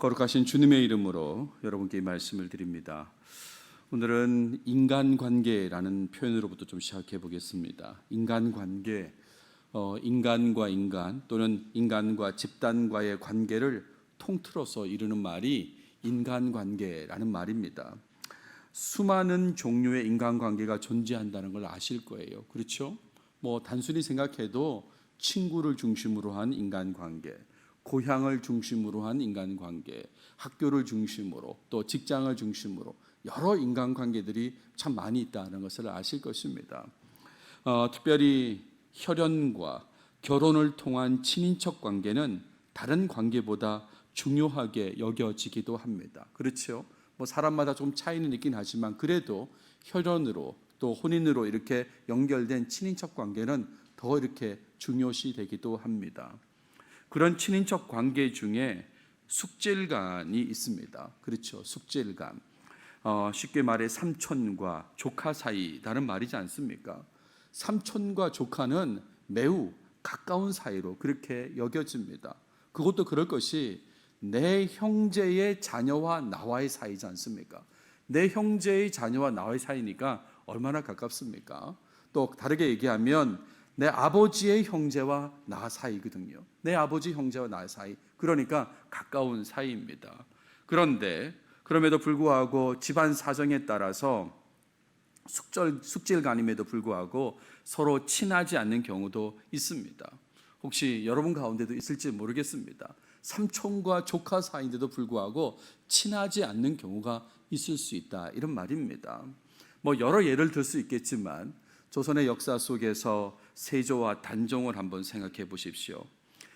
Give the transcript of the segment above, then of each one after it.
거룩하신 주님의 이름으로 여러분께 이 말씀을 드립니다. 오늘은 인간관계라는 표현으로부터 좀 시작해 보겠습니다. 인간관계, 인간과 인간 또는 인간과 집단과의 관계를 통틀어서 이루는 말이 인간관계라는 말입니다. 수많은 종류의 인간관계가 존재한다는 걸 아실 거예요. 그렇죠? 단순히 생각해도 친구를 중심으로 한 인간관계, 고향을 중심으로 한 인간관계, 학교를 중심으로 또 직장을 중심으로 여러 인간관계들이 참 많이 있다는 것을 아실 것입니다. 특별히 혈연과 결혼을 통한 친인척 관계는 다른 관계보다 중요하게 여겨지기도 합니다. 그렇죠? 사람마다 좀 차이는 있긴 하지만 그래도 혈연으로 또 혼인으로 이렇게 연결된 친인척 관계는 더 이렇게 중요시 되기도 합니다. 그런 친인척 관계 중에 숙질간이 있습니다. 그렇죠? 숙질간. 쉽게 말해 삼촌과 조카 사이라는 말이지 않습니까? 삼촌과 조카는 매우 가까운 사이로 그렇게 여겨집니다. 그것도 그럴 것이 내 형제의 자녀와 나와의 사이지 않습니까? 내 형제의 자녀와 나와의 사이니까 얼마나 가깝습니까? 또 다르게 얘기하면 내 아버지의 형제와 나 사이거든요. 내 아버지 형제와 나 사이, 그러니까 가까운 사이입니다. 그런데 그럼에도 불구하고 집안 사정에 따라서 숙질간임에도 불구하고 서로 친하지 않는 경우도 있습니다. 혹시 여러분 가운데도 있을지 모르겠습니다. 삼촌과 조카 사이인데도 불구하고 친하지 않는 경우가 있을 수 있다, 이런 말입니다. 여러 예를 들 수 있겠지만 조선의 역사 속에서 세조와 단종을 한번 생각해 보십시오.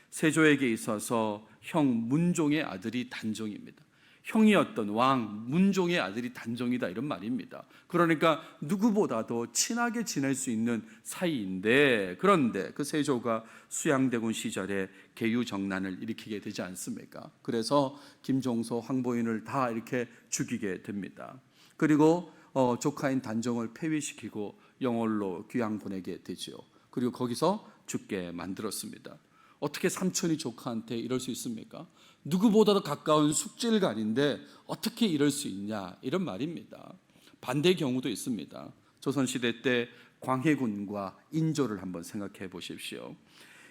세조에게 있어서 형 문종의 아들이 단종입니다. 형이었던 왕 문종의 아들이 단종이다, 이런 말입니다. 그러니까 누구보다도 친하게 지낼 수 있는 사이인데, 그런데 그 세조가 수양대군 시절에 계유정난을 일으키게 되지 않습니까? 그래서 김종서, 황보인을 다 이렇게 죽이게 됩니다. 그리고 조카인 단종을 폐위시키고 영월로 귀양 보내게 되죠. 그리고 거기서 죽게 만들었습니다. 어떻게 삼촌이 조카한테 이럴 수 있습니까? 누구보다도 가까운 숙질간인데 어떻게 이럴 수 있냐, 이런 말입니다. 반대의 경우도 있습니다. 조선시대 때 광해군과 인조를 한번 생각해 보십시오.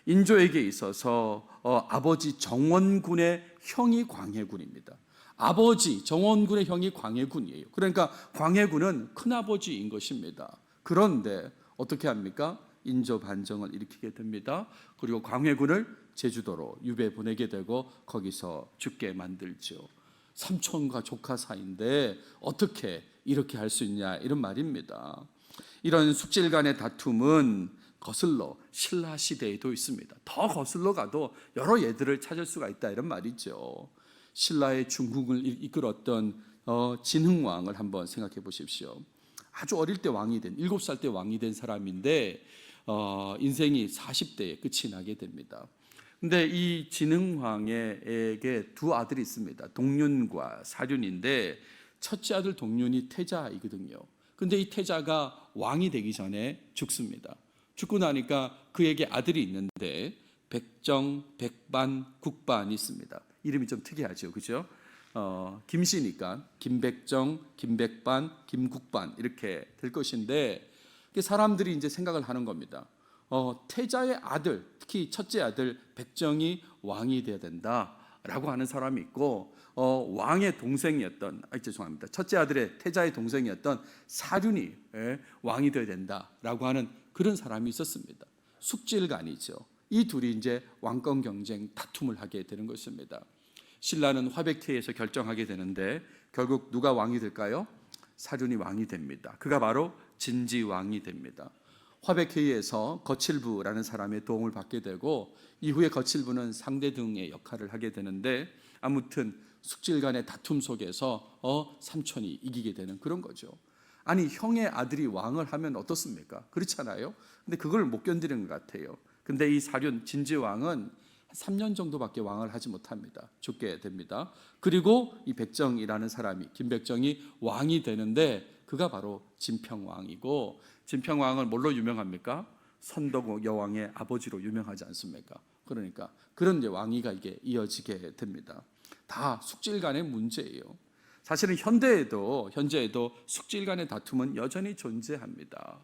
인조에게 있어서 아버지 정원군의 형이 광해군입니다. 아버지 정원군의 형이 광해군이에요. 그러니까 광해군은 큰아버지인 것입니다. 그런데 어떻게 합니까? 인조 반정을 일으키게 됩니다. 그리고 광해군을 제주도로 유배 보내게 되고 거기서 죽게 만들죠. 삼촌과 조카 사이인데 어떻게 이렇게 할 수 있냐, 이런 말입니다. 이런 숙질 간의 다툼은 거슬러 신라 시대에도 있습니다. 더 거슬러 가도 여러 예들을 찾을 수가 있다, 이런 말이죠. 신라의 중국을 이끌었던 진흥왕을 한번 생각해 보십시오. 아주 어릴 때 왕이 된, 7살 때 왕이 된 사람인데 인생이 40대에 끝이 나게 됩니다. 근데 이 진흥왕에게 두 아들이 있습니다. 동륜과 사륜인데 첫째 아들 동륜이 태자이거든요. 근데 이 태자가 왕이 되기 전에 죽습니다. 죽고 나니까 그에게 아들이 있는데 백정, 백반, 국반이 있습니다. 이름이 좀 특이하죠, 그죠? 김씨니까 김백정, 김백반, 김국반 이렇게 될 것인데, 사람들이 이제 생각을 하는 겁니다. 태자의 아들, 특히 첫째 아들 백정이 왕이 되어야 된다라고 하는 사람이 있고, 왕의 동생이었던, 죄송합니다, 첫째 아들의 태자의 동생이었던 사륜이 왕이 되어야 된다라고 하는 그런 사람이 있었습니다. 숙질간이죠. 이 둘이 이제 왕권 경쟁 다툼을 하게 되는 것입니다. 신라는 화백회에서 결정하게 되는데 결국 누가 왕이 될까요? 사륜이 왕이 됩니다. 그가 바로 진지왕이 됩니다. 화백회의에서 거칠부라는 사람의 도움을 받게 되고 이후에 거칠부는 상대등의 역할을 하게 되는데, 아무튼 숙질 간의 다툼 속에서 삼촌이 이기게 되는 그런 거죠. 아니, 형의 아들이 왕을 하면 어떻습니까? 그렇잖아요. 근데 그걸 못 견디는 것 같아요. 근데 이 사륜 진지왕은 3년 정도밖에 왕을 하지 못합니다. 죽게 됩니다. 그리고 이 백정이라는 사람이, 김백정이 왕이 되는데 그가 바로 진평왕이고, 진평왕은 뭘로 유명합니까? 선덕 여왕의 아버지로 유명하지 않습니까? 그러니까 그런 이제 왕위가 이게 이어지게 됩니다. 다 숙질 간의 문제예요. 사실은 현재에도 숙질 간의 다툼은 여전히 존재합니다.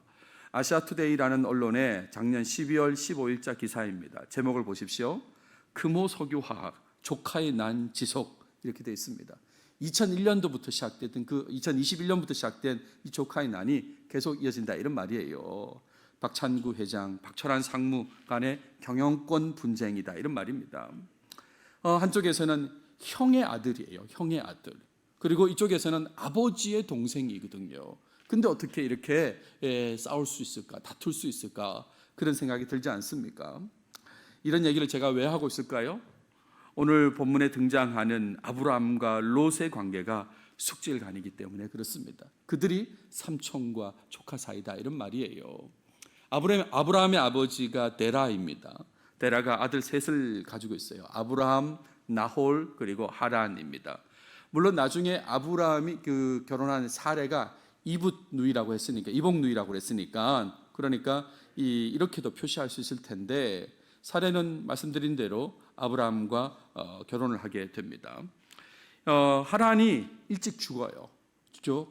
아시아투데이라는 언론의 작년 12월 15일자 기사입니다. 제목을 보십시오. 금호 석유화학 조카의 난 지속, 이렇게 되어 있습니다. 2001년도부터 시작됐던 2021년부터 시작된 이 조카의 난이 계속 이어진다, 이런 말이에요. 박찬구 회장, 박철환 상무 간의 경영권 분쟁이다, 이런 말입니다. 한쪽에서는 형의 아들이에요. 형의 아들. 그리고 이쪽에서는 아버지의 동생이거든요. 근데 어떻게 이렇게 싸울 수 있을까? 다툴 수 있을까? 그런 생각이 들지 않습니까? 이런 얘기를 제가 왜 하고 있을까요? 오늘 본문에 등장하는 아브라함과 롯의 관계가 숙질간이기 때문에 그렇습니다. 그들이 삼촌과 조카 사이다, 이런 말이에요. 아브라함의 아버지가 데라입니다. 데라가 아들 셋을 가지고 있어요. 아브라함, 나홀, 그리고 하란입니다. 물론 나중에 아브라함이 결혼한 사레가 이북누이라고 했으니까 그러니까 이렇게도 표시할 수 있을 텐데, 사레는 말씀드린 대로 아브라함과 결혼을 하게 됩니다. 하란이 일찍 죽어요.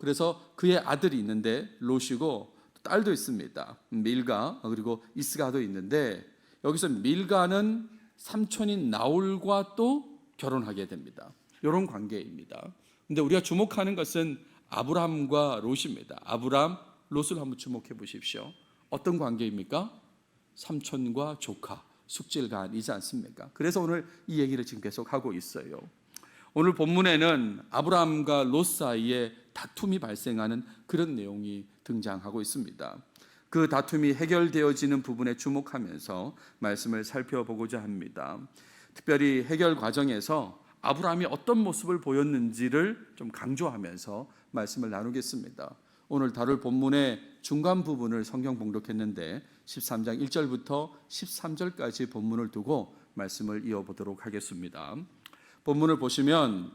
그래서 그의 아들이 있는데 롯이고 딸도 있습니다. 밀가, 그리고 이스가도 있는데, 여기서 밀가는 삼촌인 나홀과 또 결혼하게 됩니다. 이런 관계입니다. 근데 우리가 주목하는 것은 아브라함과 롯입니다. 아브라함, 롯을 한번 주목해 보십시오. 어떤 관계입니까? 삼촌과 조카, 숙질간이지 않습니까? 그래서 오늘 이 얘기를 지금 계속 하고 있어요. 오늘 본문에는 아브라함과 롯 사이에 다툼이 발생하는 그런 내용이 등장하고 있습니다. 그 다툼이 해결되어지는 부분에 주목하면서 말씀을 살펴보고자 합니다. 특별히 해결 과정에서 아브라함이 어떤 모습을 보였는지를 좀 강조하면서 말씀을 나누겠습니다. 오늘 다룰 본문의 중간 부분을 성경 봉독했는데 13장 1절부터 13절까지 본문을 두고 말씀을 이어보도록 하겠습니다. 본문을 보시면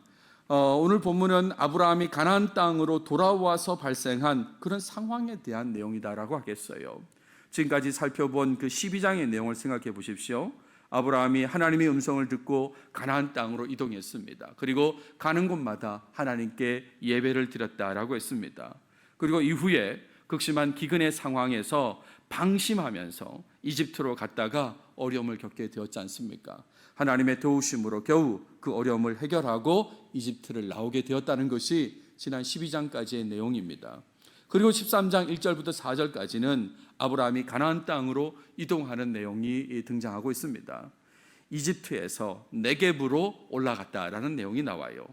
오늘 본문은 아브라함이 가나안 땅으로 돌아와서 발생한 그런 상황에 대한 내용이다라고 하겠어요. 지금까지 살펴본 그 12장의 내용을 생각해 보십시오. 아브라함이 하나님의 음성을 듣고 가나안 땅으로 이동했습니다. 그리고 가는 곳마다 하나님께 예배를 드렸다라고 했습니다. 그리고 이후에 극심한 기근의 상황에서 방심하면서 이집트로 갔다가 어려움을 겪게 되었지 않습니까? 하나님의 도우심으로 겨우 그 어려움을 해결하고 이집트를 나오게 되었다는 것이 지난 12장까지의 내용입니다. 그리고 13장 1절부터 4절까지는 아브라함이 가나안 땅으로 이동하는 내용이 등장하고 있습니다. 이집트에서 네겝으로 올라갔다라는 내용이 나와요.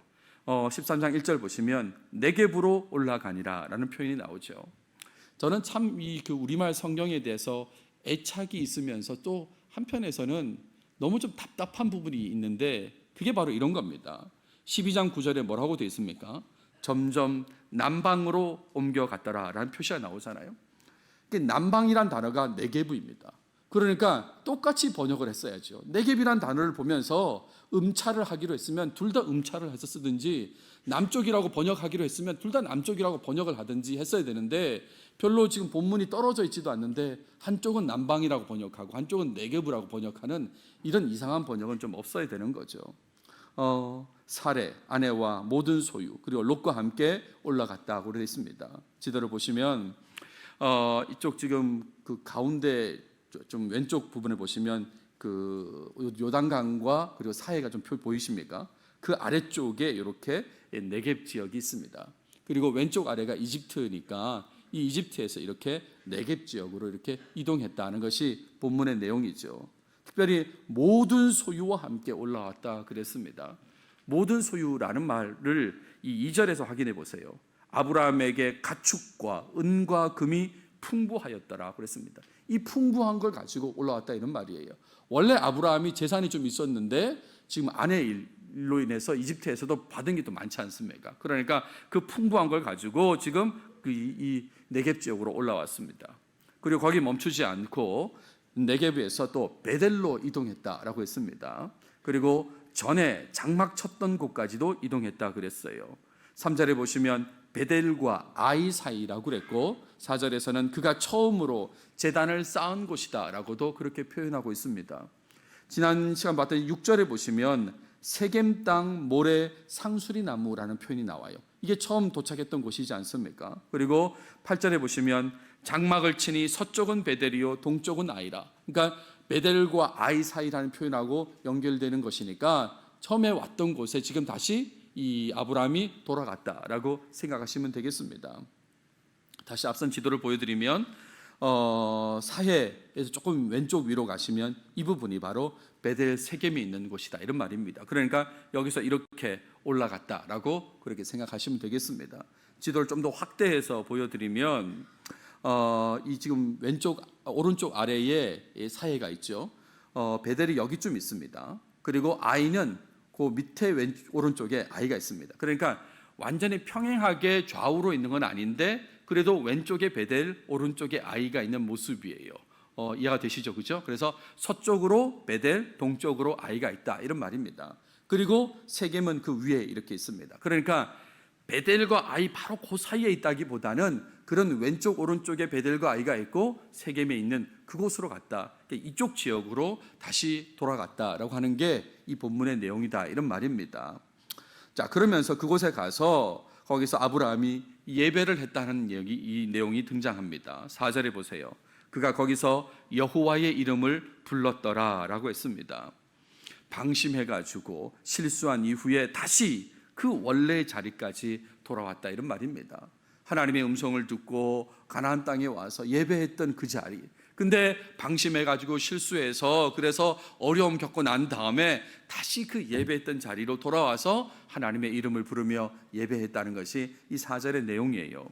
13장 1절 보시면 네겝으로 올라가니라 라는 표현이 나오죠. 저는 참 그 우리말 성경에 대해서 애착이 있으면서 또 한편에서는 너무 좀 답답한 부분이 있는데, 그게 바로 이런 겁니다. 12장 9절에 뭐라고 되어 있습니까? 점점 남방으로 옮겨갔더라 라는 표시가 나오잖아요. 남방이란 단어가 네겝입니다. 그러니까 똑같이 번역을 했어야죠. 네겝이란 단어를 보면서 음차를 하기로 했으면 둘 다 음차를 해서 쓰든지, 남쪽이라고 번역하기로 했으면 둘 다 남쪽이라고 번역을 하든지 했어야 되는데, 별로 지금 본문이 떨어져 있지도 않는데 한쪽은 남방이라고 번역하고 한쪽은 네겝이라고 번역하는 이런 이상한 번역은 좀 없어야 되는 거죠. 사레, 아내와 모든 소유, 그리고 롯과 함께 올라갔다고 되어 있습니다. 지도를 보시면 이쪽 지금 그 가운데 좀 왼쪽 부분에 보시면 그 요단강과 그리고 사해가 좀 보이십니까? 그 아래쪽에 이렇게 네겝 지역이 있습니다. 그리고 왼쪽 아래가 이집트니까 이 이집트에서 이렇게 네겝 지역으로 이렇게 이동했다는 것이 본문의 내용이죠. 특별히 모든 소유와 함께 올라왔다 그랬습니다. 모든 소유라는 말을 이 2절에서 확인해 보세요. 아브라함에게 가축과 은과 금이 풍부하였더라 그랬습니다. 이 풍부한 걸 가지고 올라왔다 이런 말이에요. 원래 아브라함이 재산이 좀 있었는데 지금 아내 일로 인해서 이집트에서도 받은 게 또 많지 않습니까? 그러니까 그 풍부한 걸 가지고 지금 이 네겝 지역으로 올라왔습니다. 그리고 거기 멈추지 않고 네겝에서 또 베델로 이동했다라고 했습니다. 그리고 전에 장막 쳤던 곳까지도 이동했다 그랬어요. 3절에 보시면 베델과 아이 사이라고 그랬고 4절에서는 그가 처음으로 제단을 쌓은 곳이다라고도 그렇게 표현하고 있습니다. 지난 시간 봤던 6절에 보시면 세겜 땅 모래 상수리 나무라는 표현이 나와요. 이게 처음 도착했던 곳이지 않습니까? 그리고 8절에 보시면 장막을 치니 서쪽은 베델이요 동쪽은 아이라. 그러니까 베델과 아이 사이라는 표현하고 연결되는 것이니까 처음에 왔던 곳에 지금 다시 이 아브라함이 돌아갔다라고 생각하시면 되겠습니다. 다시 앞선 지도를 보여드리면 사해에서 조금 왼쪽 위로 가시면 이 부분이 바로 베델 세겜이 있는 곳이다 이런 말입니다. 그러니까 여기서 이렇게 올라갔다라고 그렇게 생각하시면 되겠습니다. 지도를 좀 더 확대해서 보여드리면 이 지금 오른쪽 아래에 사해가 있죠. 베델이 여기쯤 있습니다. 그리고 아이는 그 밑에 오른쪽에 아이가 있습니다. 그러니까 완전히 평행하게 좌우로 있는 건 아닌데 그래도 왼쪽에 베델, 오른쪽에 아이가 있는 모습이에요. 이해가 되시죠? 그죠? 그래서 서쪽으로 베델, 동쪽으로 아이가 있다 이런 말입니다. 그리고 세겜은 그 위에 이렇게 있습니다. 그러니까 베델과 아이 바로 그 사이에 있다기보다는 그런 왼쪽 오른쪽에 베델과 아이가 있고 세겜에 있는 그곳으로 갔다. 이쪽 지역으로 다시 돌아갔다라고 하는 게 이 본문의 내용이다 이런 말입니다. 자, 그러면서 그곳에 가서 거기서 아브라함이 예배를 했다는 이 내용이 등장합니다. 4절에 보세요. 그가 거기서 여호와의 이름을 불렀더라라고 했습니다. 방심해가지고 실수한 이후에 다시 그 원래의 자리까지 돌아왔다 이런 말입니다. 하나님의 음성을 듣고 가나안 땅에 와서 예배했던 그 자리. 근데 방심해가지고 실수해서 그래서 어려움 겪고 난 다음에 다시 그 예배했던 자리로 돌아와서 하나님의 이름을 부르며 예배했다는 것이 이 4절의 내용이에요.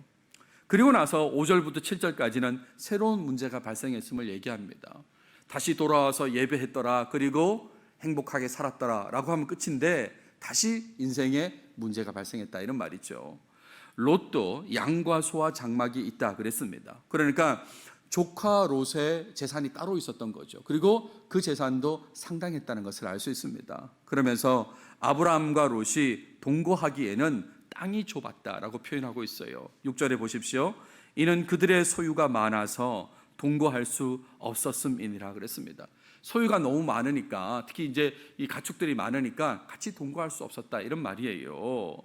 그리고 나서 5절부터 7절까지는 새로운 문제가 발생했음을 얘기합니다. 다시 돌아와서 예배했더라 그리고 행복하게 살았더라 라고 하면 끝인데 다시 인생에 문제가 발생했다 이런 말이죠. 롯도 양과 소와 장막이 있다 그랬습니다. 그러니까 조카 롯의 재산이 따로 있었던 거죠. 그리고 그 재산도 상당했다는 것을 알 수 있습니다. 그러면서 아브라함과 롯이 동거하기에는 땅이 좁았다라고 표현하고 있어요. 6절에 보십시오. 이는 그들의 소유가 많아서 동거할 수 없었음이니라 그랬습니다. 소유가 너무 많으니까 특히 이제 이 가축들이 많으니까 같이 동거할 수 없었다 이런 말이에요.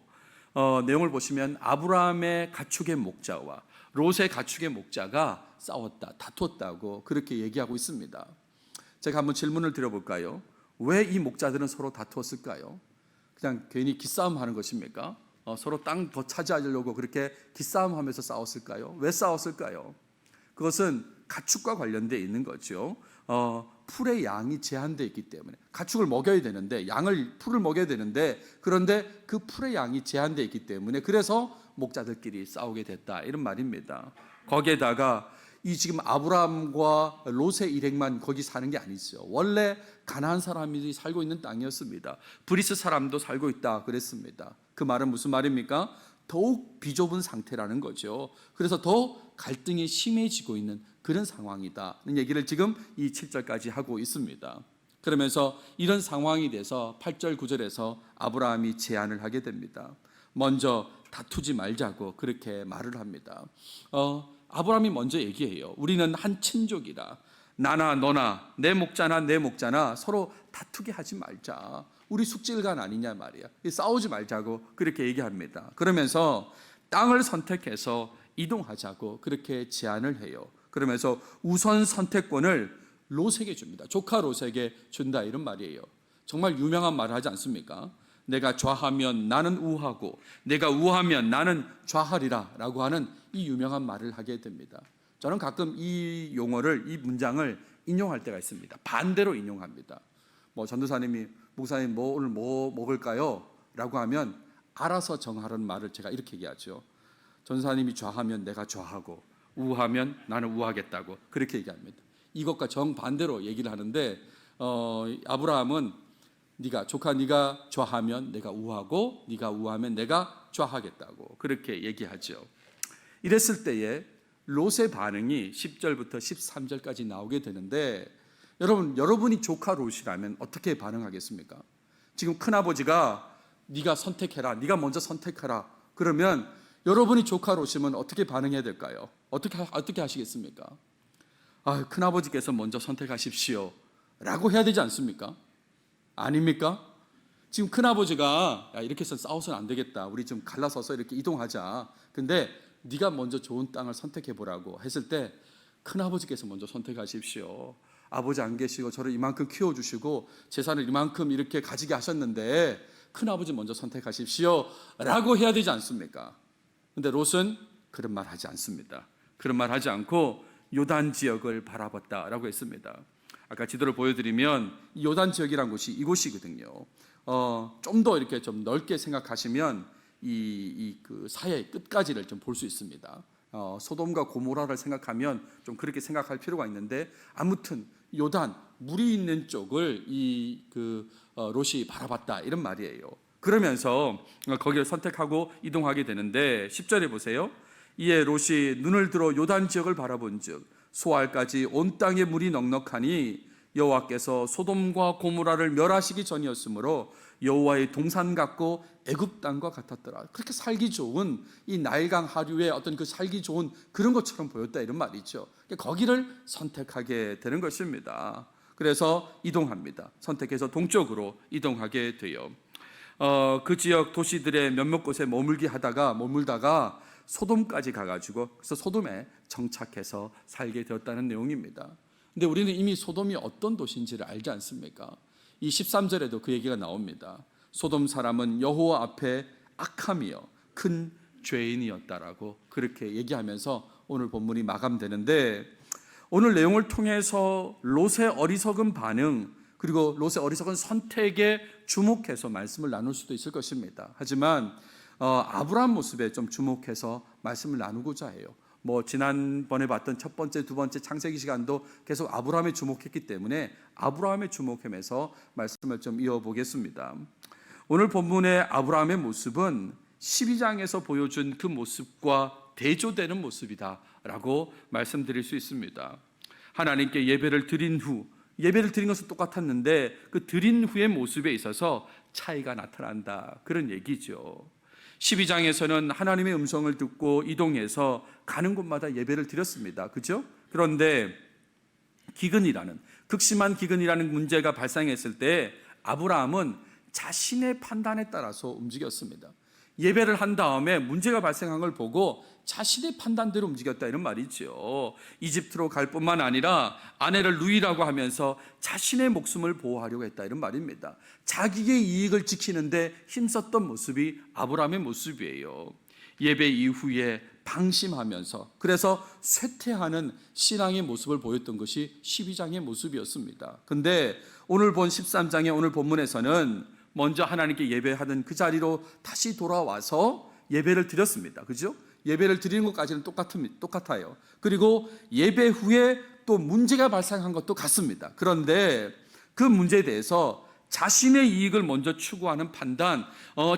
내용을 보시면 아브라함의 가축의 목자와 롯의 가축의 목자가 싸웠다, 다퉜다고 그렇게 얘기하고 있습니다. 제가 한번 질문을 드려볼까요? 왜 이 목자들은 서로 다투었을까요? 그냥 괜히 기싸움 하는 것입니까? 서로 땅 더 차지하려고 그렇게 기싸움하면서 싸웠을까요? 왜 싸웠을까요? 그것은 가축과 관련되어 있는 거죠. 풀의 양이 제한되어 있기 때문에 가축을 먹여야 되는데 풀을 먹여야 되는데 그런데 그 풀의 양이 제한되어 있기 때문에 그래서 목자들끼리 싸우게 됐다 이런 말입니다. 거기에다가 이 지금 아브라함과 롯의 일행만 거기 사는 게 아니죠. 원래 가나안 사람들이 살고 있는 땅이었습니다. 브리스 사람도 살고 있다 그랬습니다. 그 말은 무슨 말입니까? 더욱 비좁은 상태라는 거죠. 그래서 더 갈등이 심해지고 있는 그런 상황이다는 얘기를 지금 이 7절까지 하고 있습니다. 그러면서 이런 상황이 돼서 8절 9절에서 아브라함이 제안을 하게 됩니다. 먼저 다투지 말자고 그렇게 말을 합니다. 아브라함이 먼저 얘기해요. 우리는 한 친족이다. 나나 너나 내 목자나 내 목자나 서로 다투게 하지 말자. 우리 숙질간 아니냐 말이야. 싸우지 말자고 그렇게 얘기합니다. 그러면서 땅을 선택해서 이동하자고 그렇게 제안을 해요. 그러면서 우선 선택권을 롯에게 줍니다. 조카 롯에게 준다 이런 말이에요. 정말 유명한 말을 하지 않습니까? 내가 좌하면 나는 우하고 내가 우하면 나는 좌하리라 라고 하는 이 유명한 말을 하게 됩니다. 저는 가끔 이 용어를, 이 문장을 인용할 때가 있습니다. 반대로 인용합니다. 전도사님이 목사님 오늘 뭐 먹을까요? 라고 하면 알아서 정하라는 말을 제가 이렇게 얘기하죠. 전도사님이 좌하면 내가 좌하고 우하면 나는 우하겠다고 그렇게 얘기합니다. 이것과 정반대로 얘기를 하는데 아브라함은 조카 네가 좌하면 내가 우하고 네가 우하면 내가 좌하겠다고 그렇게 얘기하죠. 이랬을 때에 롯의 반응이 10절부터 13절까지 나오게 되는데 여러분이 조카 롯이라면 어떻게 반응하겠습니까? 지금 큰아버지가 네가 선택해라, 네가 먼저 선택하라 그러면 여러분이 조카 롯이면 어떻게 반응해야 될까요? 어떻게 하시겠습니까? 큰아버지께서 먼저 선택하십시오 라고 해야 되지 않습니까? 아닙니까? 지금 큰아버지가 야, 이렇게 해서 싸워서는 안 되겠다. 우리 좀 갈라서서 이렇게 이동하자. 근데 네가 먼저 좋은 땅을 선택해 보라고 했을 때 큰아버지께서 먼저 선택하십시오. 아버지 안 계시고 저를 이만큼 키워주시고 재산을 이만큼 이렇게 가지게 하셨는데 큰아버지 먼저 선택하십시오 라고 해야 되지 않습니까? 근데 롯은 그런 말 하지 않습니다. 그런 말 하지 않고 요단 지역을 바라봤다라고 했습니다. 아까 지도를 보여드리면 이 요단 지역이란 곳이 이곳이거든요. 좀 더 이렇게 좀 넓게 생각하시면 그 사해의 끝까지를 좀 볼 수 있습니다. 소돔과 고모라를 생각하면 좀 그렇게 생각할 필요가 있는데 아무튼 요단 물이 있는 쪽을 롯이 바라봤다 이런 말이에요. 그러면서 거기를 선택하고 이동하게 되는데 10절에 보세요. 이에 롯이 눈을 들어 요단 지역을 바라본즉 소알까지 온 땅에 물이 넉넉하니 여호와께서 소돔과 고모라를 멸하시기 전이었으므로 여호와의 동산 같고 애굽 땅과 같았더라. 그렇게 살기 좋은 이 나일강 하류의 어떤 그 살기 좋은 그런 것처럼 보였다 이런 말이죠. 거기를 선택하게 되는 것입니다. 그래서 이동합니다. 선택해서 동쪽으로 이동하게 돼요. 그 지역 도시들의 몇몇 곳에 머물다가 소돔까지 가가지고 그래서 소돔에 정착해서 살게 되었다는 내용입니다. 근데 우리는 이미 소돔이 어떤 도시인지를 알지 않습니까? 이 13절에도 그 얘기가 나옵니다. 소돔 사람은 여호와 앞에 악함이요 큰 죄인이었다라고 그렇게 얘기하면서 오늘 본문이 마감되는데 오늘 내용을 통해서 롯의 어리석은 반응 그리고 롯의 어리석은 선택에 주목해서 말씀을 나눌 수도 있을 것입니다. 하지만 아브라함 모습에 좀 주목해서 말씀을 나누고자 해요. 지난번에 봤던 첫 번째, 두 번째 창세기 시간도 계속 아브라함에 주목했기 때문에 아브라함에 주목하면서 말씀을 좀 이어보겠습니다. 오늘 본문의 아브라함의 모습은 12장에서 보여준 그 모습과 대조되는 모습이다라고 말씀드릴 수 있습니다. 하나님께 예배를 드린 것은 똑같았는데 그 드린 후의 모습에 있어서 차이가 나타난다 그런 얘기죠. 12장에서는 하나님의 음성을 듣고 이동해서 가는 곳마다 예배를 드렸습니다. 그죠? 그런데 극심한 기근이라는 문제가 발생했을 때 아브라함은 자신의 판단에 따라서 움직였습니다. 예배를 한 다음에 문제가 발생한 걸 보고 자신의 판단대로 움직였다 이런 말이죠. 이집트로 갈 뿐만 아니라 아내를 누이라고 하면서 자신의 목숨을 보호하려고 했다 이런 말입니다. 자기의 이익을 지키는데 힘썼던 모습이 아브라함의 모습이에요. 예배 이후에 방심하면서 그래서 쇠퇴하는 신앙의 모습을 보였던 것이 12장의 모습이었습니다. 근데 오늘 본 13장의 오늘 본문에서는 먼저 하나님께 예배하던 그 자리로 다시 돌아와서 예배를 드렸습니다. 그죠? 예배를 드리는 것까지는 똑같아요. 그리고 예배 후에 또 문제가 발생한 것도 같습니다. 그런데 그 문제에 대해서 자신의 이익을 먼저 추구하는 판단,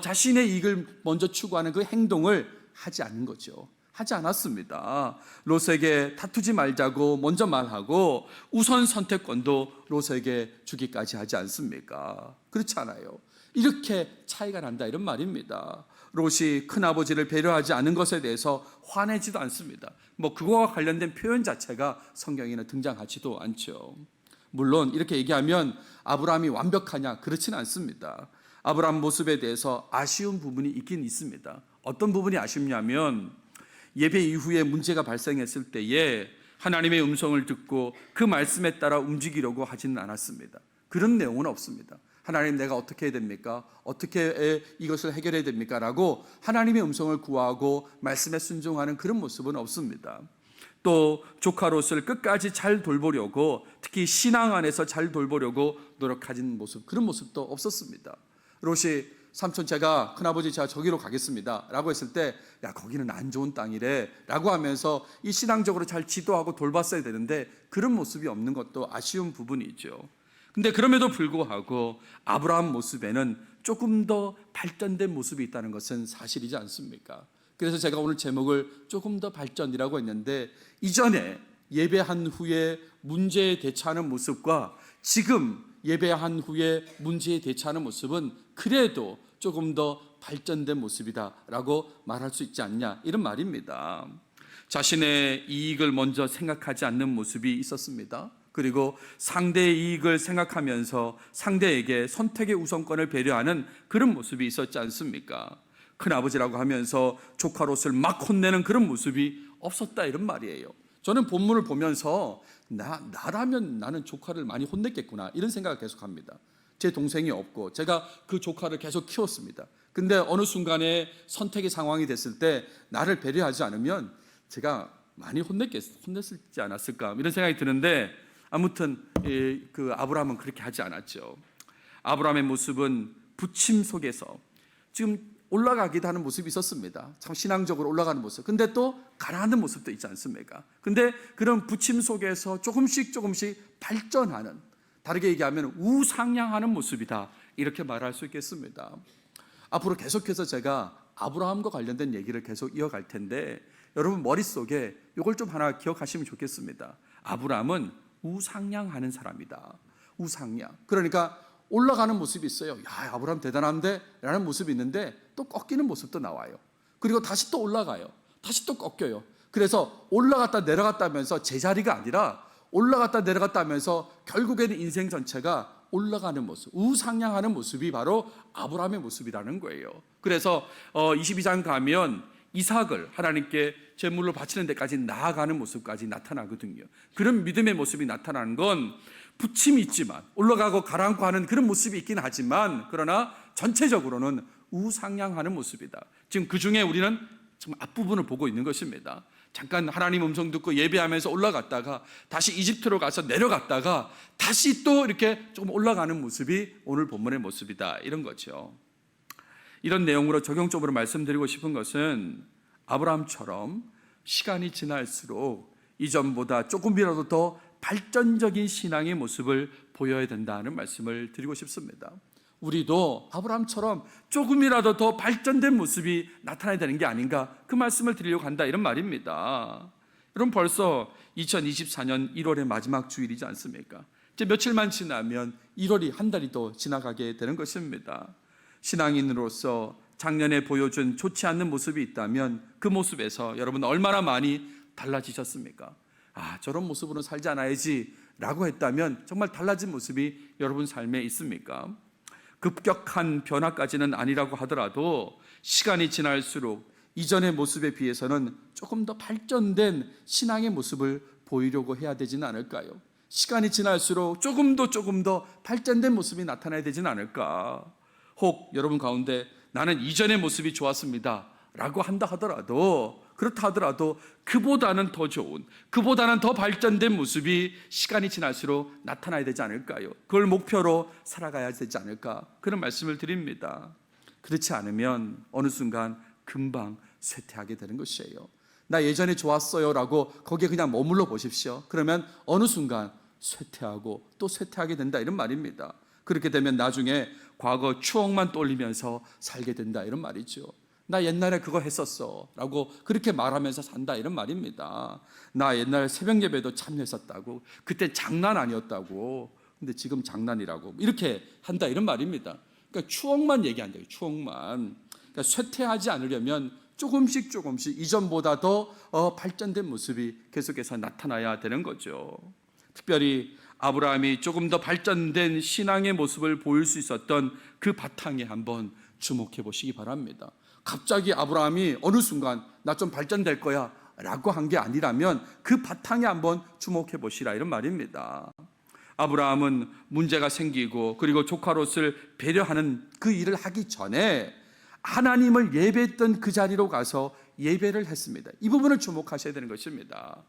자신의 이익을 먼저 추구하는 그 행동을 하지 않는 거죠. 하지 않았습니다. 롯에게 다투지 말자고 먼저 말하고 우선 선택권도 롯에게 주기까지 하지 않습니까? 그렇지 않아요. 이렇게 차이가 난다 이런 말입니다. 롯이 큰아버지를 배려하지 않은 것에 대해서 화내지도 않습니다. 그거와 관련된 표현 자체가 성경에는 등장하지도 않죠. 물론 이렇게 얘기하면 아브라함이 완벽하냐? 그렇지는 않습니다. 아브라함 모습에 대해서 아쉬운 부분이 있긴 있습니다. 어떤 부분이 아쉽냐면 예배 이후에 문제가 발생했을 때에 하나님의 음성을 듣고 그 말씀에 따라 움직이려고 하지는 않았습니다. 그런 내용은 없습니다. 하나님 내가 어떻게 해야 됩니까? 어떻게 이것을 해결해야 됩니까? 라고 하나님의 음성을 구하고 말씀에 순종하는 그런 모습은 없습니다. 또 조카 롯을 끝까지 잘 돌보려고 특히 신앙 안에서 잘 돌보려고 노력하는 모습 그런 모습도 없었습니다. 롯이 삼촌 큰아버지 제가 저기로 가겠습니다 라고 했을 때 야 거기는 안 좋은 땅이래 라고 하면서 이 신앙적으로 잘 지도하고 돌봤어야 되는데 그런 모습이 없는 것도 아쉬운 부분이죠. 근데 그럼에도 불구하고 아브라함 모습에는 조금 더 발전된 모습이 있다는 것은 사실이지 않습니까? 그래서 제가 오늘 제목을 조금 더 발전이라고 했는데 이전에 예배한 후에 문제에 대처하는 모습과 지금 예배한 후에 문제에 대처하는 모습은 그래도 조금 더 발전된 모습이다라고 말할 수 있지 않냐 이런 말입니다. 자신의 이익을 먼저 생각하지 않는 모습이 있었습니다. 그리고 상대의 이익을 생각하면서 상대에게 선택의 우선권을 배려하는 그런 모습이 있었지 않습니까? 큰아버지라고 하면서 조카 롯을 막 혼내는 그런 모습이 없었다, 이런 말이에요. 저는 본문을 보면서 나라면 나는 조카를 많이 혼냈겠구나, 이런 생각을 계속합니다. 제 동생이 없고 제가 그 조카를 계속 키웠습니다. 근데 어느 순간에 선택의 상황이 됐을 때 나를 배려하지 않으면 제가 많이 혼냈을지 않았을까, 이런 생각이 드는데, 아무튼 그 아브라함은 그렇게 하지 않았죠. 아브라함의 모습은 부침 속에서 지금 올라가기도 하는 모습이 있었습니다. 참 신앙적으로 올라가는 모습. 근데 또 가라앉는 모습도 있지 않습니까? 근데 그런 부침 속에서 조금씩 발전하는, 다르게 얘기하면 우상향하는 모습이다, 이렇게 말할 수 있겠습니다. 앞으로 계속해서 제가 아브라함과 관련된 얘기를 계속 이어갈 텐데, 여러분 머릿속에 이걸 좀 하나 기억하시면 좋겠습니다. 아브라함은 우상향하는 사람이다. 우상향. 그러니까 올라가는 모습이 있어요. 야, 아브라함 대단한데? 라는 모습이 있는데 또 꺾이는 모습도 나와요. 그리고 다시 또 올라가요. 다시 또 꺾여요. 그래서 올라갔다 내려갔다 하면서 제자리가 아니라 올라갔다 내려갔다 하면서 결국에는 인생 전체가 올라가는 모습, 우상향하는 모습이 바로 아브라함의 모습이라는 거예요. 그래서 22장 가면 이삭을 하나님께 제물로 바치는 데까지 나아가는 모습까지 나타나거든요. 그런 믿음의 모습이 나타나는 건 부침이 있지만, 올라가고 가라앉고 하는 그런 모습이 있긴 하지만, 그러나 전체적으로는 우상향하는 모습이다. 지금 그 중에 우리는 좀 앞부분을 보고 있는 것입니다. 잠깐 하나님 음성 듣고 예배하면서 올라갔다가 다시 이집트로 가서 내려갔다가 다시 또 이렇게 조금 올라가는 모습이 오늘 본문의 모습이다, 이런 거죠. 이런 내용으로 적용적으로 말씀드리고 싶은 것은, 아브라함처럼 시간이 지날수록 이전보다 조금이라도 더 발전적인 신앙의 모습을 보여야 된다는 말씀을 드리고 싶습니다. 우리도 아브라함처럼 조금이라도 더 발전된 모습이 나타나야 되는 게 아닌가, 그 말씀을 드리려고 한다, 이런 말입니다. 여러분 벌써 2024년 1월의 마지막 주일이지 않습니까? 이제 며칠만 지나면 1월이 한 달이 더 지나가게 되는 것입니다. 신앙인으로서 작년에 보여준 좋지 않는 모습이 있다면 그 모습에서 여러분 얼마나 많이 달라지셨습니까? 저런 모습으로 살지 않아야지 라고 했다면 정말 달라진 모습이 여러분 삶에 있습니까? 급격한 변화까지는 아니라고 하더라도 시간이 지날수록 이전의 모습에 비해서는 조금 더 발전된 신앙의 모습을 보이려고 해야 되지는 않을까요? 시간이 지날수록 조금 더 발전된 모습이 나타나야 되지는 않을까? 혹 여러분 가운데 나는 이전의 모습이 좋았습니다 라고 한다 하더라도, 그렇다 하더라도 그보다는 더 좋은, 그보다는 더 발전된 모습이 시간이 지날수록 나타나야 되지 않을까요? 그걸 목표로 살아가야 되지 않을까, 그런 말씀을 드립니다. 그렇지 않으면 어느 순간 금방 쇠퇴하게 되는 것이에요. 나 예전에 좋았어요 라고 거기에 그냥 머물러 보십시오. 그러면 어느 순간 쇠퇴하고 또 쇠퇴하게 된다, 이런 말입니다. 그렇게 되면 나중에 과거 추억만 떠올리면서 살게 된다, 이런 말이죠. 나 옛날에 그거 했었어 라고 그렇게 말하면서 산다, 이런 말입니다. 나 옛날 새벽 예배도 참여했었다고, 그때 장난 아니었다고, 근데 지금 장난이라고 이렇게 한다, 이런 말입니다. 그러니까 추억만 얘기한다, 추억만. 그러니까 쇠퇴하지 않으려면 조금씩 이전보다 더 발전된 모습이 계속해서 나타나야 되는 거죠. 특별히 아브라함이 조금 더 발전된 신앙의 모습을 보일 수 있었던 그 바탕에 한번 주목해 보시기 바랍니다. 갑자기 아브라함이 어느 순간 나 좀 발전될 거야 라고 한 게 아니라면 그 바탕에 한번 주목해 보시라, 이런 말입니다. 아브라함은 문제가 생기고 그리고 조카 롯을 배려하는 그 일을 하기 전에 하나님을 예배했던 그 자리로 가서 예배를 했습니다. 이 부분을 주목하셔야 되는 것입니다.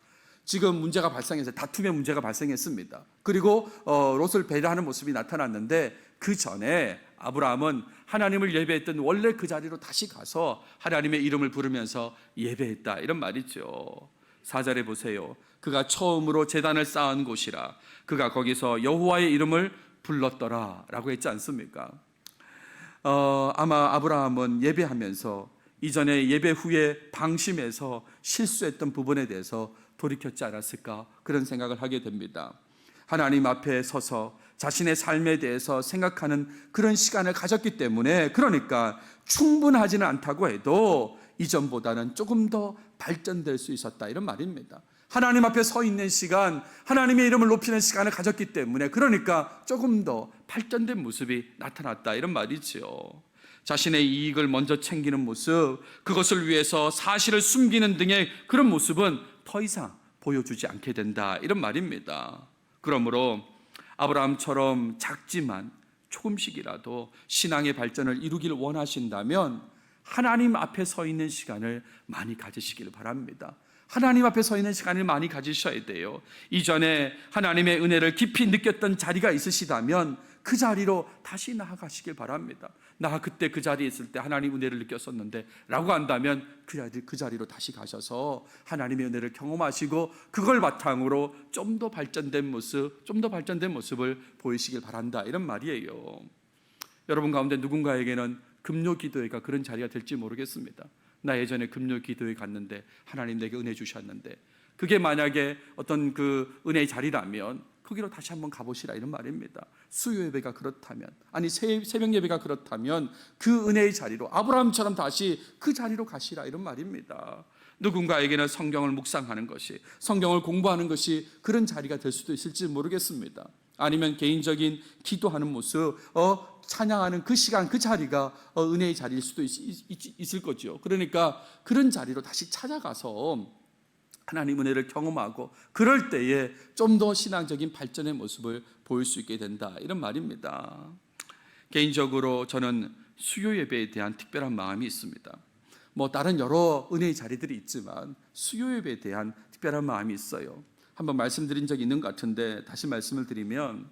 지금 문제가 발생해서 다툼의 문제가 발생했습니다. 그리고 롯을 배려하는 모습이 나타났는데, 그 전에 아브라함은 하나님을 예배했던 원래 그 자리로 다시 가서 하나님의 이름을 부르면서 예배했다, 이런 말이죠. 4절에 보세요. 그가 처음으로 제단을 쌓은 곳이라 그가 거기서 여호와의 이름을 불렀더라 라고 했지 않습니까? 아마 아브라함은 예배하면서 이전에 예배 후에 방심해서 실수했던 부분에 대해서 돌이켰지 않았을까, 그런 생각을 하게 됩니다. 하나님 앞에 서서 자신의 삶에 대해서 생각하는 그런 시간을 가졌기 때문에, 그러니까 충분하지는 않다고 해도 이전보다는 조금 더 발전될 수 있었다, 이런 말입니다. 하나님 앞에 서 있는 시간, 하나님의 이름을 높이는 시간을 가졌기 때문에 그러니까 조금 더 발전된 모습이 나타났다 이런 말이죠. 자신의 이익을 먼저 챙기는 모습, 그것을 위해서 사실을 숨기는 등의 그런 모습은 더 이상 보여주지 않게 된다 이런 말입니다. 그러므로 아브라함처럼 작지만 조금씩이라도 신앙의 발전을 이루길 원하신다면 하나님 앞에 서 있는 시간을 많이 가지시길 바랍니다. 하나님 앞에 서 있는 시간을 많이 가지셔야 돼요. 이전에 하나님의 은혜를 깊이 느꼈던 자리가 있으시다면 그 자리로 다시 나아가시길 바랍니다. 나 그때 그 자리에 있을 때 하나님 은혜를 느꼈었는데 라고 한다면 그 자리로 다시 가셔서 하나님의 은혜를 경험하시고 그걸 바탕으로 좀 더 발전된 모습을 보이시길 바란다 이런 말이에요. 여러분 가운데 누군가에게는 금요 기도회가 그런 자리가 될지 모르겠습니다. 나 예전에 금요 기도회 갔는데 하나님 내게 은혜 주셨는데, 그게 만약에 어떤 그 은혜의 자리라면 거기로 다시 한번 가보시라 이런 말입니다. 수요 예배가 그렇다면, 아니 새벽 예배가 그렇다면 그 은혜의 자리로, 아브라함처럼 다시 그 자리로 가시라 이런 말입니다. 누군가에게는 성경을 묵상하는 것이, 성경을 공부하는 것이 그런 자리가 될 수도 있을지 모르겠습니다. 아니면 개인적인 기도하는 모습, 찬양하는 그 시간, 그 자리가 은혜의 자리일 수도 있을 거죠. 그러니까 그런 자리로 다시 찾아가서 하나님 은혜를 경험하고 그럴 때에 좀 더 신앙적인 발전의 모습을 보일 수 있게 된다 이런 말입니다. 개인적으로 저는 수요 예배에 대한 특별한 마음이 있습니다. 다른 여러 은혜의 자리들이 있지만 수요 예배에 대한 특별한 마음이 있어요. 한번 말씀드린 적이 있는 것 같은데 다시 말씀을 드리면,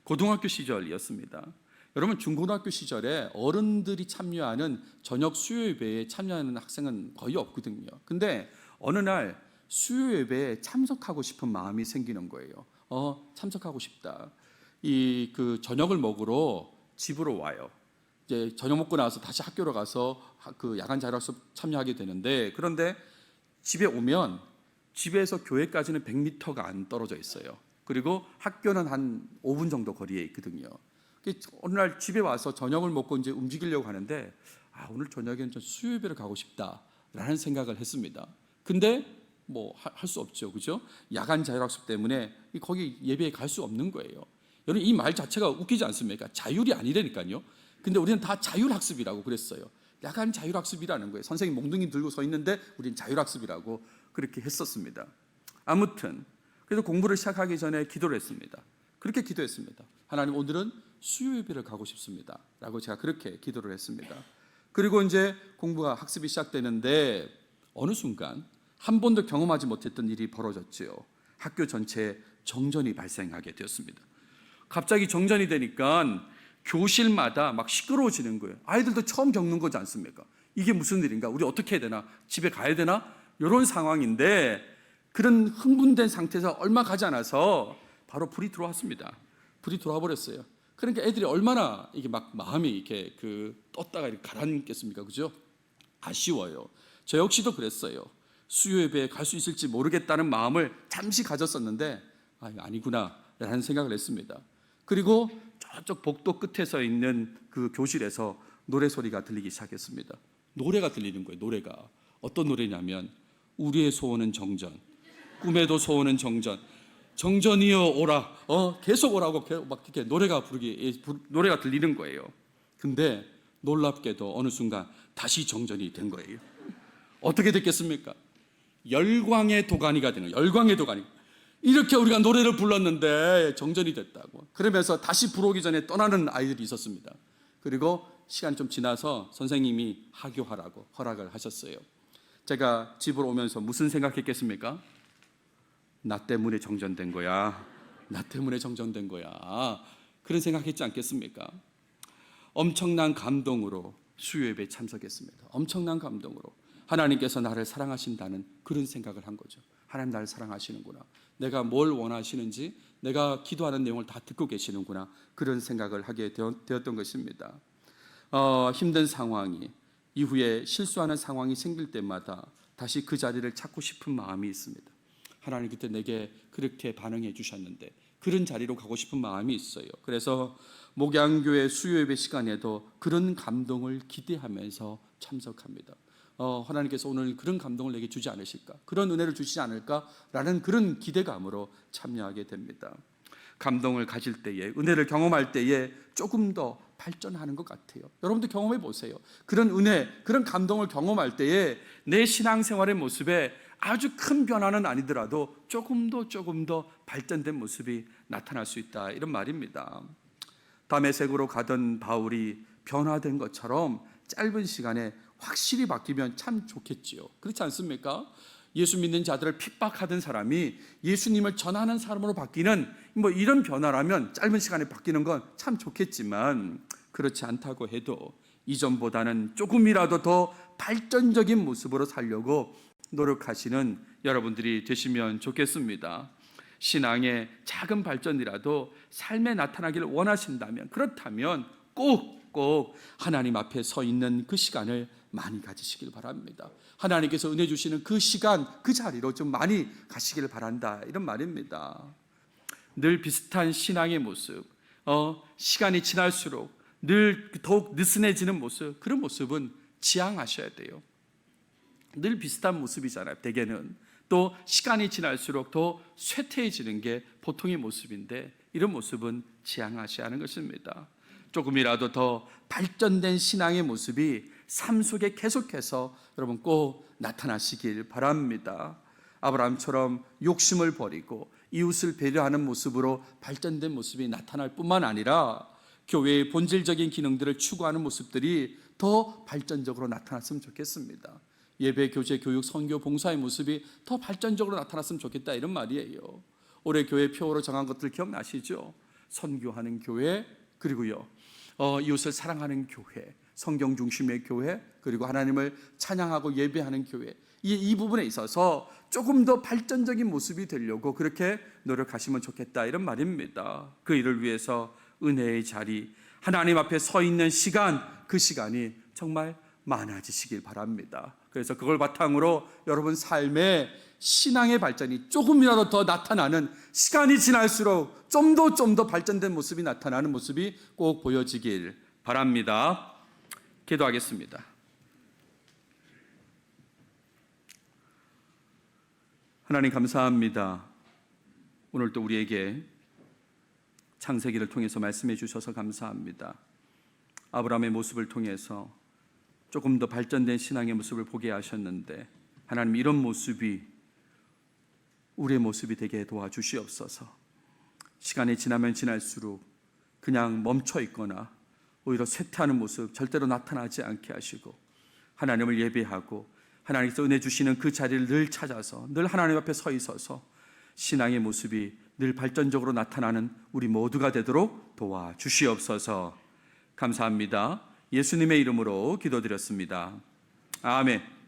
고등학교 시절이었습니다. 여러분 중고등학교 시절에 어른들이 참여하는 저녁 수요 예배에 참여하는 학생은 거의 없거든요. 근데 어느 날 수요 예배에 참석하고 싶은 마음이 생기는 거예요. 참석하고 싶다. 그 저녁을 먹으러 집으로 와요. 이제 저녁 먹고 나서 다시 학교로 가서 그 야간 자율학습 참여하게 되는데, 그런데 집에 오면 집에서 교회까지는 100m가 안 떨어져 있어요. 그리고 학교는 한 5분 정도 거리에 있거든요. 어느 날 집에 와서 저녁을 먹고 이제 움직이려고 하는데, 오늘 저녁에는 좀 수요 예배를 가고 싶다라는 생각을 했습니다. 근데 할 수 없죠, 그죠? 야간 자율학습 때문에 거기 예배에 갈 수 없는 거예요. 여러분 이 말 자체가 웃기지 않습니까? 자율이 아니라니까요. 근데 우리는 다 자율학습이라고 그랬어요. 야간 자율학습이라는 거예요. 선생님 몽둥이 들고 서 있는데 우리는 자율학습이라고 그렇게 했었습니다. 아무튼 그래서 공부를 시작하기 전에 기도를 했습니다. 그렇게 기도했습니다. 하나님, 오늘은 수요 예배를 가고 싶습니다 라고 제가 그렇게 기도를 했습니다. 그리고 이제 공부가 학습이 시작되는데 어느 순간 한 번도 경험하지 못했던 일이 벌어졌지요. 학교 전체에 정전이 발생하게 되었습니다. 갑자기 정전이 되니까 교실마다 막 시끄러워지는 거예요. 아이들도 처음 겪는 거지 않습니까? 이게 무슨 일인가? 우리 어떻게 해야 되나? 집에 가야 되나? 이런 상황인데, 그런 흥분된 상태에서 얼마 가지 않아서 바로 불이 들어왔습니다. 불이 들어와 버렸어요. 그러니까 애들이 얼마나 이게 막 마음이 이렇게 떴다가 이렇게 가라앉겠습니까? 그죠? 아쉬워요. 저 역시도 그랬어요. 수요 예배에 갈 수 있을지 모르겠다는 마음을 잠시 가졌었는데, 이거 아니구나 라는 생각을 했습니다. 그리고 저쪽 복도 끝에서 있는 그 교실에서 노래 소리가 들리기 시작했습니다. 노래가 들리는 거예요. 노래가 어떤 노래냐면, 우리의 소원은 정전, 꿈에도 소원은 정전, 정전이여 오라, 계속 오라고 막 이렇게 노래가 들리는 거예요. 근데 놀랍게도 어느 순간 다시 정전이 된 거예요. 어떻게 됐겠습니까? 열광의 도가니가 되는 거예요. 열광의 도가니. 이렇게 우리가 노래를 불렀는데 정전이 됐다고. 그러면서 다시 불 오기 전에 떠나는 아이들이 있었습니다. 그리고 시간이 좀 지나서 선생님이 하교하라고 허락을 하셨어요. 제가 집으로 오면서 무슨 생각했겠습니까? 나 때문에 정전된 거야. 나 때문에 정전된 거야. 그런 생각했지 않겠습니까? 엄청난 감동으로 수요 예배에 참석했습니다. 엄청난 감동으로 하나님께서 나를 사랑하신다는 그런 생각을 한 거죠. 하나님 나를 사랑하시는구나. 내가 뭘 원하시는지, 내가 기도하는 내용을 다 듣고 계시는구나. 그런 생각을 하게 되었던 것입니다. 힘든 상황이, 이후에 실수하는 상황이 생길 때마다 다시 그 자리를 찾고 싶은 마음이 있습니다. 하나님 그때 내게 그렇게 반응해 주셨는데 그런 자리로 가고 싶은 마음이 있어요. 그래서 목양교회 수요 예배 시간에도 그런 감동을 기대하면서 참석합니다. 하나님께서 오늘 그런 감동을 내게 주지 않으실까, 그런 은혜를 주시지 않을까라는 그런 기대감으로 참여하게 됩니다. 감동을 가질 때에, 은혜를 경험할 때에 조금 더 발전하는 것 같아요. 여러분도 경험해 보세요. 그런 은혜, 그런 감동을 경험할 때에 내 신앙생활의 모습에 아주 큰 변화는 아니더라도 조금 더 발전된 모습이 나타날 수 있다, 이런 말입니다. 다메섹으로 가던 바울이 변화된 것처럼 짧은 시간에 확실히 바뀌면 참 좋겠지요. 그렇지 않습니까? 예수 믿는 자들을 핍박하던 사람이 예수님을 전하는 사람으로 바뀌는 이런 변화라면 짧은 시간에 바뀌는 건 참 좋겠지만, 그렇지 않다고 해도 이전보다는 조금이라도 더 발전적인 모습으로 살려고 노력하시는 여러분들이 되시면 좋겠습니다. 신앙의 작은 발전이라도 삶에 나타나기를 원하신다면, 그렇다면 꼭 하나님 앞에 서 있는 그 시간을 많이 가지시길 바랍니다. 하나님께서 은혜 주시는 그 시간, 그 자리로 좀 많이 가시길 바란다, 이런 말입니다. 늘 비슷한 신앙의 모습, 시간이 지날수록 늘 더욱 느슨해지는 모습, 그런 모습은 지양하셔야 돼요. 늘 비슷한 모습이잖아요, 대개는. 또 시간이 지날수록 더 쇠퇴해지는 게 보통의 모습인데, 이런 모습은 지양하셔야 하는 것입니다. 조금이라도 더 발전된 신앙의 모습이 삶 속에 계속해서 여러분 꼭 나타나시길 바랍니다. 아브라함처럼 욕심을 버리고 이웃을 배려하는 모습으로 발전된 모습이 나타날 뿐만 아니라 교회의 본질적인 기능들을 추구하는 모습들이 더 발전적으로 나타났으면 좋겠습니다. 예배, 교제, 교육, 선교, 봉사의 모습이 더 발전적으로 나타났으면 좋겠다, 이런 말이에요. 올해 교회 표어로 정한 것들 기억나시죠? 선교하는 교회, 그리고요 이웃을 사랑하는 교회, 성경 중심의 교회, 그리고 하나님을 찬양하고 예배하는 교회, 이 부분에 있어서 조금 더 발전적인 모습이 되려고 그렇게 노력하시면 좋겠다, 이런 말입니다. 그 일을 위해서 은혜의 자리, 하나님 앞에 서 있는 시간, 그 시간이 정말 많아지시길 바랍니다. 그래서 그걸 바탕으로 여러분 삶의 신앙의 발전이 조금이라도 더 나타나는, 시간이 지날수록 좀 더 발전된 모습이 나타나는 모습이 꼭 보여지길 바랍니다. 기도하겠습니다. 하나님 감사합니다. 오늘 또 우리에게 창세기를 통해서 말씀해 주셔서 감사합니다. 아브라함의 모습을 통해서 조금 더 발전된 신앙의 모습을 보게 하셨는데, 하나님 이런 모습이 우리의 모습이 되게 도와주시옵소서. 시간이 지나면 지날수록 그냥 멈춰 있거나 오히려 쇠퇴하는 모습 절대로 나타나지 않게 하시고, 하나님을 예배하고 하나님께서 은혜 주시는 그 자리를 늘 찾아서 늘 하나님 앞에 서 있어서 신앙의 모습이 늘 발전적으로 나타나는 우리 모두가 되도록 도와주시옵소서. 감사합니다. 예수님의 이름으로 기도드렸습니다. 아멘.